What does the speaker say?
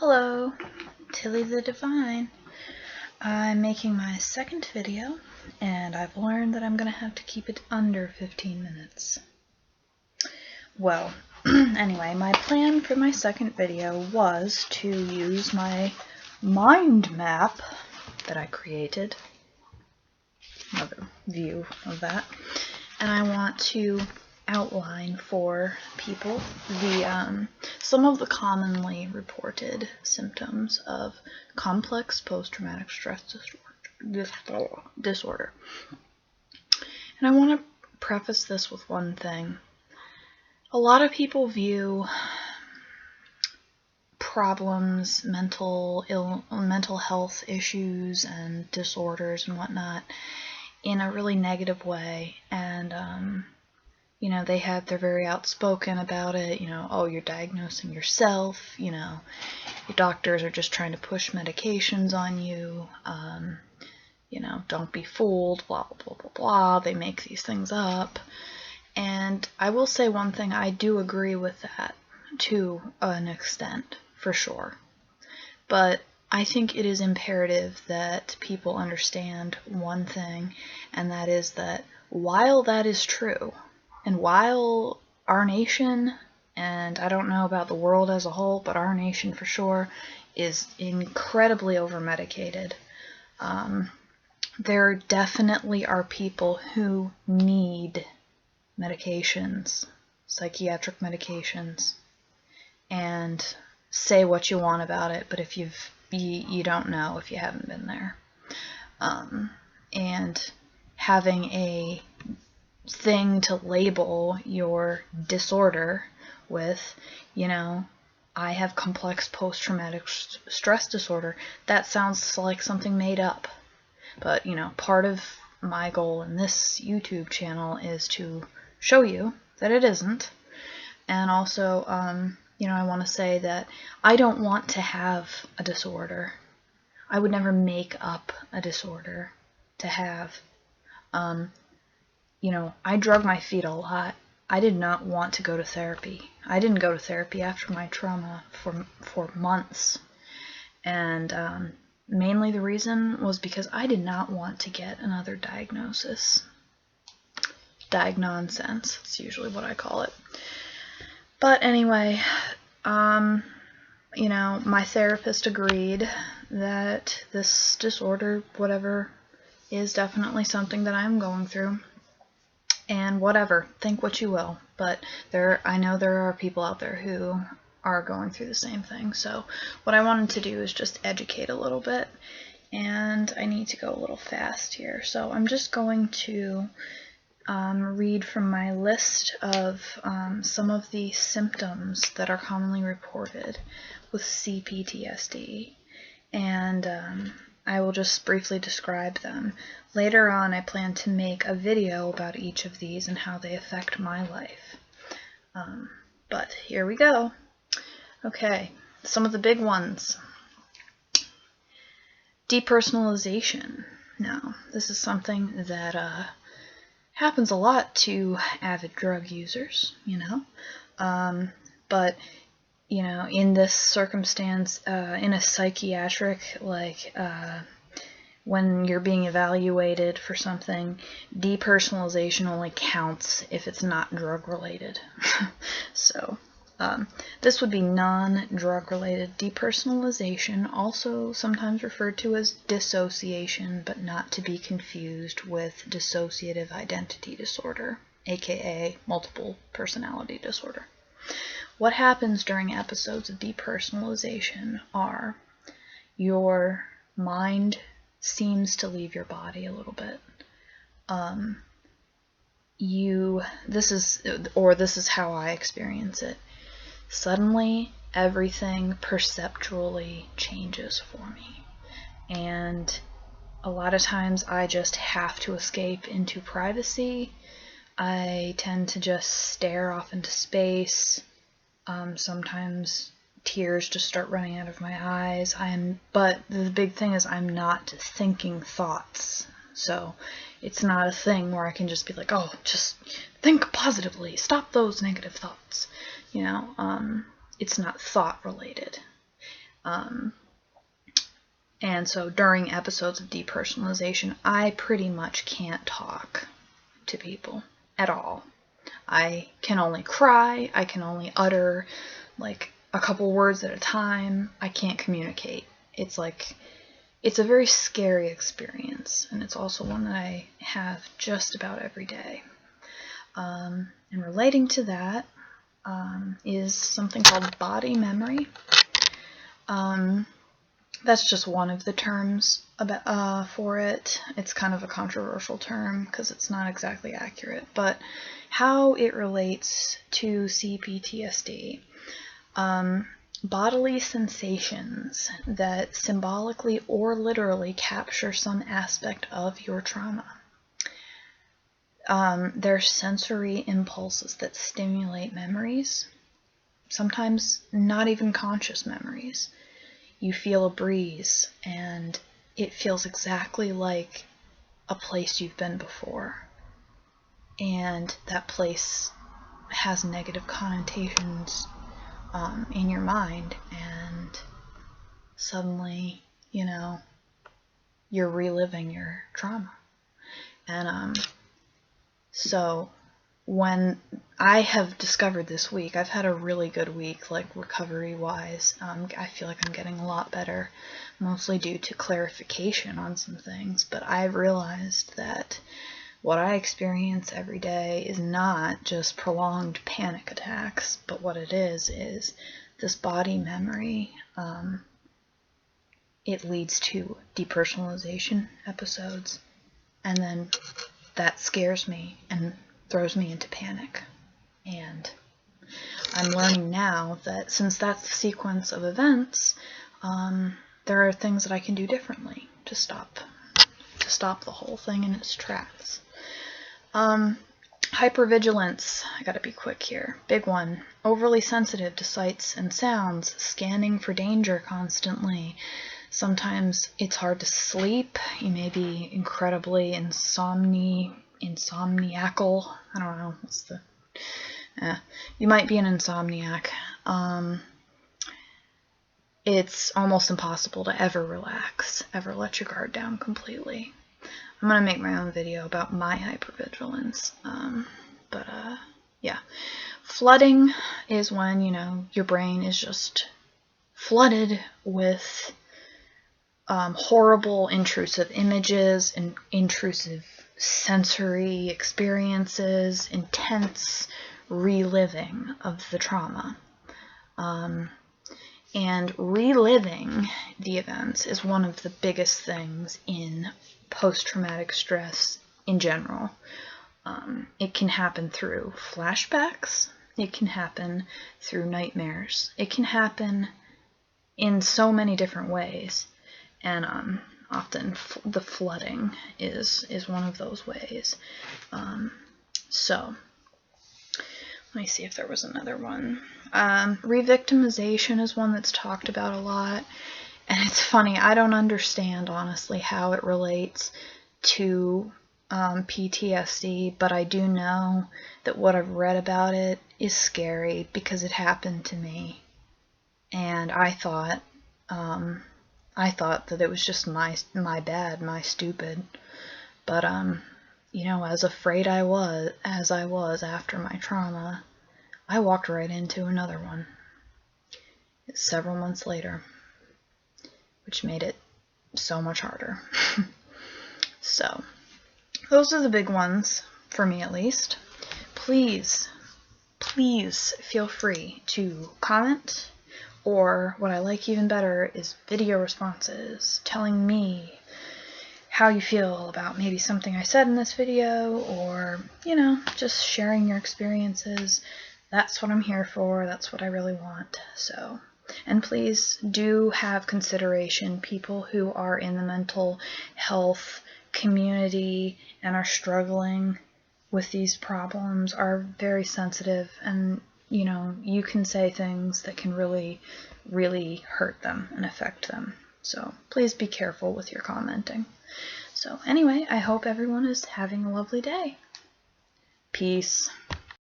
Hello, Tilly the Divine. I'm making my second video, and I've learned that I'm going to have to keep it under 15 minutes. Well, anyway, my plan for my second video was to use my mind map that I created. Another view of that. And I want to outline for people some of the commonly reported symptoms of complex post-traumatic stress disorder. And I want to preface this with one thing. A lot of people view problems, mental health issues and disorders and whatnot in a really negative way, and they're very outspoken about it. Oh, you're diagnosing yourself, your doctors are just trying to push medications on you, don't be fooled, blah, blah, blah, blah, blah. They make these things up. And I will say one thing, I do agree with that to an extent, for sure. But I think it is imperative that people understand one thing, and that is that while that is true, and while our nation, and I don't know about the world as a whole, but our nation for sure, is incredibly over-medicated, there definitely are people who need medications, psychiatric medications, and say what you want about it, but if you don't know if you haven't been there. And having a thing to label your disorder with, I have complex post-traumatic stress disorder, that sounds like something made up. But, part of my goal in this YouTube channel is to show you that it isn't. And also, I want to say that I don't want to have a disorder. I would never make up a disorder to have. I drug my feet a lot. I did not want to go to therapy. I didn't go to therapy after my trauma for months. And mainly the reason was because I did not want to get another diagnosis. Diagnonsense, it's usually what I call it. But anyway, my therapist agreed that this disorder, whatever, is definitely something that I'm going through. And whatever, think what you will. But I know there are people out there who are going through the same thing. So what I wanted to do is just educate a little bit. And I need to go a little fast here. So I'm just going to read from my list of some of the symptoms that are commonly reported with C-PTSD, and I will just briefly describe them. Later on, I plan to make a video about each of these and how they affect my life. But here we go. Okay, some of the big ones. Depersonalization. Now, this is something that happens a lot to avid drug users, but, in this circumstance, in a psychiatric, when you're being evaluated for something, depersonalization only counts if it's not drug-related. So, this would be non-drug related. Depersonalization, also sometimes referred to as dissociation, but not to be confused with dissociative identity disorder, aka multiple personality disorder. What happens during episodes of depersonalization are your mind seems to leave your body a little bit. This is how I experience it. Suddenly, everything perceptually changes for me. And a lot of times I just have to escape into privacy. I tend to just stare off into space. Sometimes tears just start running out of my eyes. But the big thing is I'm not thinking thoughts. So it's not a thing where I can just be like, oh, just think positively. Stop those negative thoughts. It's not thought related. And so during episodes of depersonalization, I pretty much can't talk to people at all. I can only cry. I can only utter like a couple words at a time. I can't communicate. It's a very scary experience, and it's also one that I have just about every day. And relating to that is something called body memory. That's just one of the terms for it. It's kind of a controversial term because it's not exactly accurate, but how it relates to C-PTSD. Bodily sensations that symbolically or literally capture some aspect of your trauma. They're sensory impulses that stimulate memories, sometimes not even conscious memories. You feel a breeze, and it feels exactly like a place you've been before. And that place has negative connotations in your mind, and suddenly, you're reliving your trauma. And so when I have discovered this week, I've had a really good week, like recovery-wise. I feel like I'm getting a lot better, mostly due to clarification on some things. But I've realized that what I experience every day is not just prolonged panic attacks, but what it is this body memory. It leads to depersonalization episodes, and then that scares me and throws me into panic. And I'm learning now that since that's the sequence of events, there are things that I can do differently to stop the whole thing in its tracks. Hypervigilance. I gotta be quick here. Big one. Overly sensitive to sights and sounds, scanning for danger constantly. Sometimes it's hard to sleep. You may be incredibly insomniacal. I don't know. What's the... you might be an insomniac. It's almost impossible to ever relax, ever let your guard down completely. I'm going to make my own video about my hypervigilance. Yeah. Flooding is when, your brain is just flooded with horrible intrusive images and intrusive sensory experiences, intense reliving of the trauma. And reliving the events is one of the biggest things in post-traumatic stress in general. It can happen through flashbacks. It can happen through nightmares. It can happen in so many different ways. And often the flooding is one of those ways. So let me see if there was another one. Revictimization is one that's talked about a lot. And it's funny, I don't understand, honestly, how it relates to PTSD, but I do know that what I've read about it is scary because it happened to me. And I thought that it was just my bad, my stupid. But, as afraid as I was after my trauma, I walked right into another one several months later, which made it so much harder. So, those are the big ones, for me at least. Please feel free to comment, or what I like even better is video responses telling me how you feel about maybe something I said in this video, or, just sharing your experiences. That's what I'm here for. That's what I really want. So, and please do have consideration. People who are in the mental health community and are struggling with these problems are very sensitive, and you can say things that can really, really hurt them and affect them. So please be careful with your commenting. So anyway, I hope everyone is having a lovely day. Peace.